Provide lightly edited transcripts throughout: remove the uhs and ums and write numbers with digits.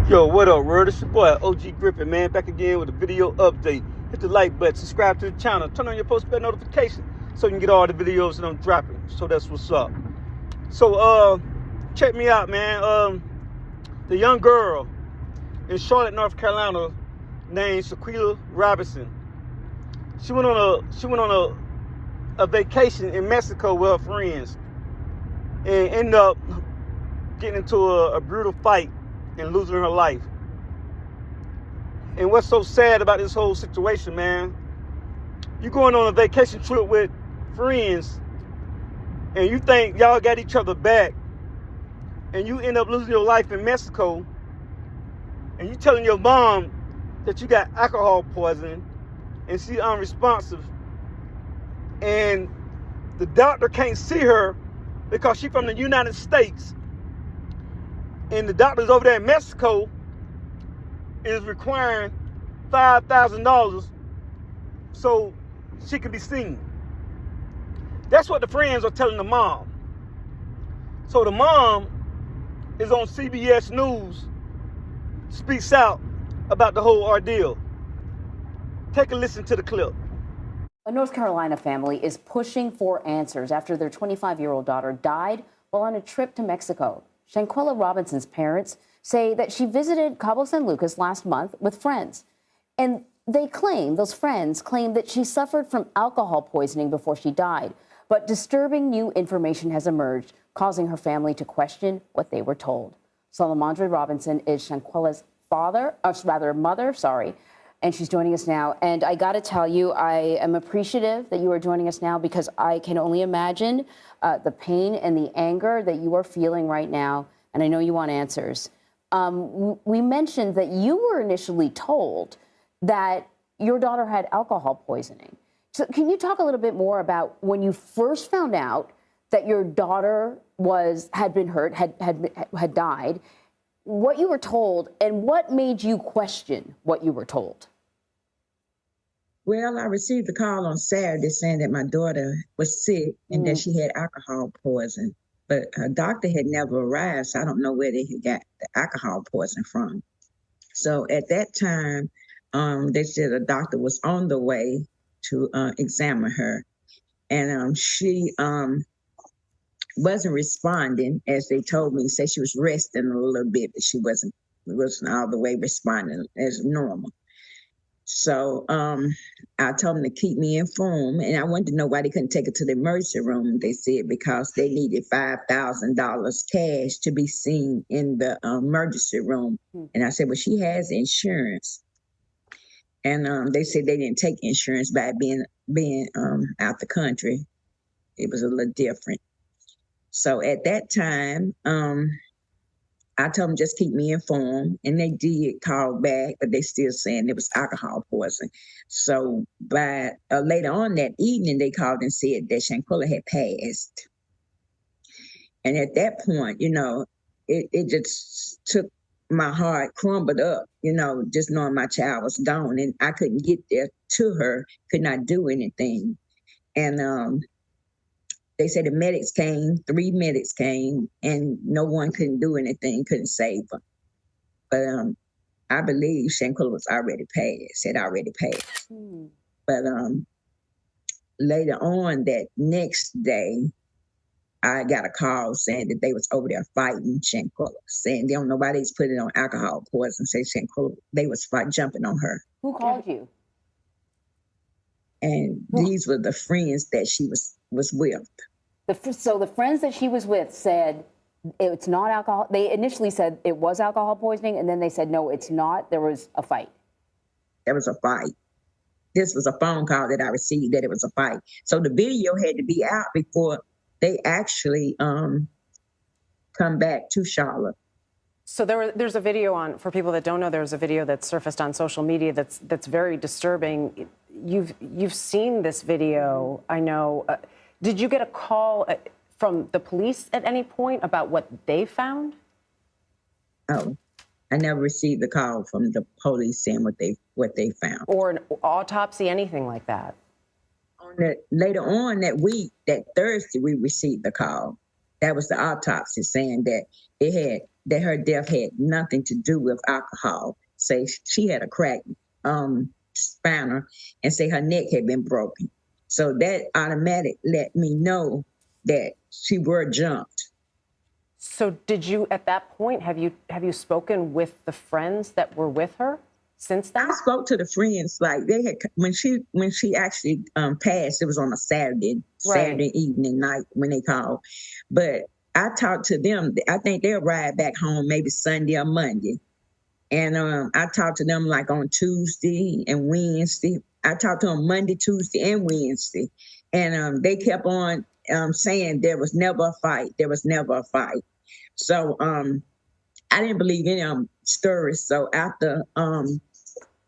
Yo, what up, world? It's your boy, OG Griffin, man. Back again with a video update. Hit the like button, subscribe to the channel, turn on your post bell notification so you can get all the videos that I'm dropping. So that's what's up. So, check me out, man. The young girl in Charlotte, North Carolina, named Shanquella Robinson. She went on a vacation in Mexico with her friends and ended up getting into a brutal fight and losing her life. And what's so sad about this whole situation, man, you going on a vacation trip with friends and you think y'all got each other back, and you end up losing your life in Mexico, and you telling your mom that you got alcohol poisoning and she's unresponsive, and the doctor can't see her because she's from the United States, and the doctors over there in Mexico is requiring $5,000 so she can be seen. That's what the friends are telling the mom. So the mom is on CBS News, speaks out about the whole ordeal. Take a listen to the clip. A North Carolina family is pushing for answers after their 25-year-old daughter died while on a trip to Mexico. Shanquella Robinson's parents say that she visited Cabo San Lucas last month with friends. And those friends claim that she suffered from alcohol poisoning before she died. But disturbing new information has emerged, causing her family to question what they were told. Salamandra Robinson is Shanquella's mother, and she's joining us now. And I got to tell you, I am appreciative that you are joining us now, because I can only imagine the pain and the anger that you are feeling right now. And I know you want answers. We mentioned that you were initially told that your daughter had alcohol poisoning. So can you talk a little bit more about when you first found out that your daughter had been hurt, had died, what you were told, and what made you question what you were told? Well, I received a call on Saturday saying that my daughter was sick and that she had alcohol poison, but her doctor had never arrived, so I don't know where they had got the alcohol poison from. So at that time, they said a doctor was on the way to examine her, and she wasn't responding as they told me. Said she was resting a little bit, but she wasn't all the way responding as normal. So I told them to keep me informed, and I wanted to know why they couldn't take her to the emergency room. They said because they needed $5,000 cash to be seen in the emergency room. And I said, well, she has insurance. And they said they didn't take insurance by being out the country. It was a little different. So at that time, I told them just keep me informed, and they did call back, but they still saying it was alcohol poisoning. So by later on that evening, they called and said that Shanquella had passed. And at that point, it just took my heart, crumbled up, just knowing my child was gone, and I couldn't get there to her, could not do anything. And they said the medics came, 3 medics came, and no one couldn't do anything, couldn't save her. But I believe Shanquella had already passed. But later on that next day, I got a call saying that they was over there fighting Shanquella, saying they don't know why they was putting on alcohol poison, say Shanquella, they was jumping on her. Who called you? And these were the friends that she was with. So the friends that she was with said it's not alcohol. They initially said it was alcohol poisoning, and then they said, no, it's not. There was a fight. There was a fight. This was a phone call that I received that it was a fight. So the video had to be out before they actually come back to Charlotte. So there's a video for people that don't know, there's a video that surfaced on social media that's very disturbing. You've seen this video, I know. Did you get a call from the police at any point about what they found? Oh, I never received a call from the police saying what they found. Or an autopsy, anything like that? Later on that week, that Thursday, we received the call. That was the autopsy saying that it had that her death had nothing to do with alcohol. Say she had a cracked spinal, and say her neck had been broken. So that automatic let me know that she were jumped. So did you, at that point, have you spoken with the friends that were with her since then? I spoke to the friends, like they had when she actually passed. It was on a Saturday evening night when they called. But I talked to them. I think they'll ride back home maybe Sunday or Monday. And I talked to them like on Tuesday and Wednesday. I talked to them Monday, Tuesday, and Wednesday. And they kept on saying there was never a fight. There was never a fight. So I didn't believe any of them stories. So after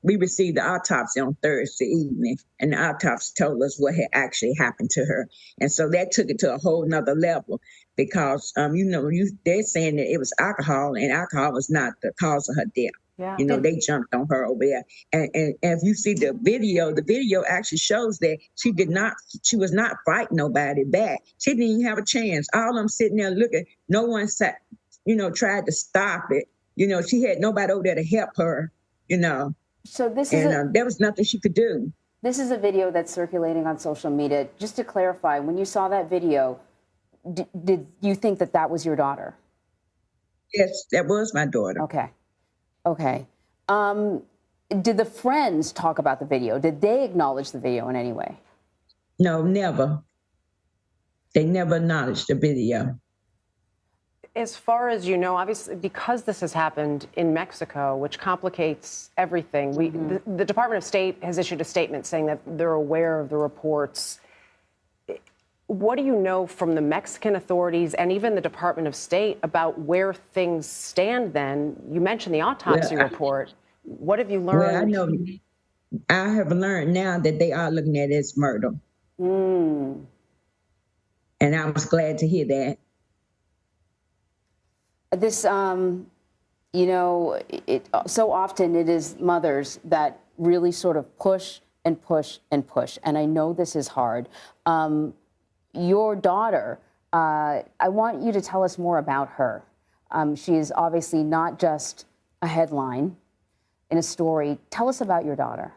we received the autopsy on Thursday evening, and the autopsy told us what had actually happened to her. And so that took it to a whole nother level because, they're saying that it was alcohol, and alcohol was not the cause of her death. Yeah. They jumped on her over there. And if you see the video actually shows that she was not fighting nobody back. She didn't even have a chance. All of them sitting there looking. No one sat, tried to stop it. She had nobody over there to help her, So this there was nothing she could do. This is a video that's circulating on social media. Just to clarify, when you saw that video, did you think that was your daughter? Yes, that was my daughter. Okay. Did the friends talk about the video? Did they acknowledge the video in any way? No, never. They never acknowledged the video. As far as you know, obviously, because this has happened in Mexico, which complicates everything, the Department of State has issued a statement saying that they're aware of the reports. What do you know from the Mexican authorities and even the Department of State about where things stand then? You mentioned the autopsy report. What have you learned? Well, I have learned now that they are looking at it as murder. And I was glad to hear that. This, so often it is mothers that really sort of push and push and push. And I know this is hard. Your daughter, I want you to tell us more about her. She is obviously not just a headline in a story. Tell us about your daughter.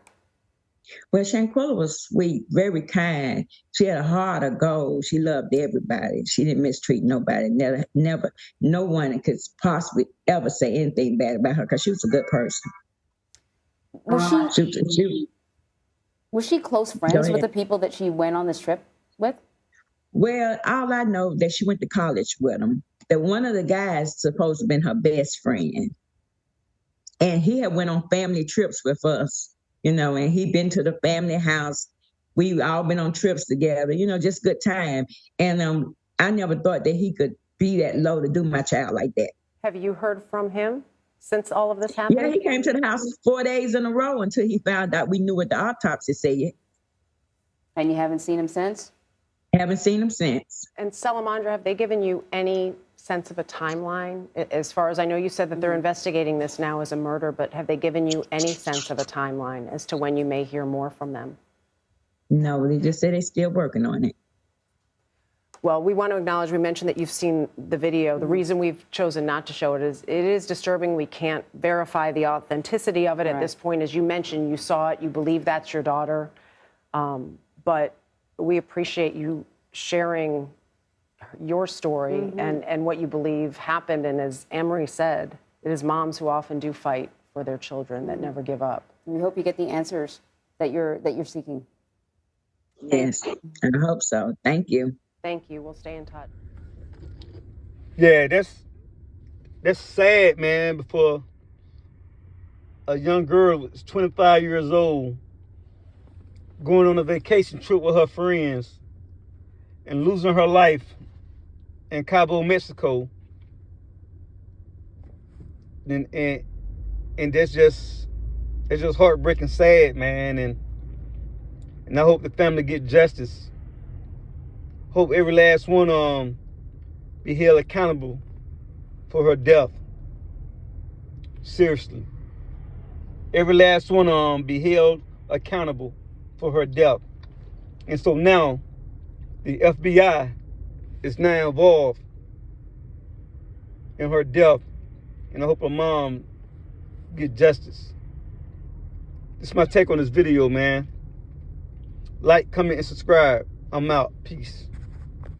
Well, Shanquella was sweet, very kind. She had a heart of gold. She loved everybody. She didn't mistreat nobody. Never, no one could possibly ever say anything bad about her because she was a good person. Was she close friends with the people that she went on this trip with? Well, all I know that she went to college with them. That one of the guys supposed to have been her best friend. And he had went on family trips with us, and he'd been to the family house. We all been on trips together, just good time. And I never thought that he could be that low to do my child like that. Have you heard from him since all of this happened? Yeah, he came to the house 4 days in a row until he found out we knew what the autopsy said. And you haven't seen him since? Haven't seen him since. And Salamandra, have they given you any sense of a timeline? As far as I know, you said that they're investigating this now as a murder, but have they given you any sense of a timeline as to when you may hear more from them? No, they just said they're still working on it. Well, we want to acknowledge, we mentioned that you've seen the video. The reason we've chosen not to show it is it is disturbing. We can't verify the authenticity of it at this point. As you mentioned, you saw it, you believe that's your daughter. But we appreciate you sharing your story and what you believe happened. And as Anne-Marie said, it is moms who often do fight for their children that never give up. We hope you get the answers that you're seeking. Yes, I hope so. Thank you. Thank you. We'll stay in touch. Yeah, that's sad, man. For a young girl that's 25 years old going on a vacation trip with her friends and losing her life in Cabo, Mexico. And that's just heartbreaking sad, man. And I hope the family get justice. Hope every last one be held accountable for her death. Seriously. Every last one be held accountable for her death. And so now the FBI is now involved in her death and I hope her mom get justice. This is my take on this video, man. Like, comment, and subscribe. I'm out. Peace.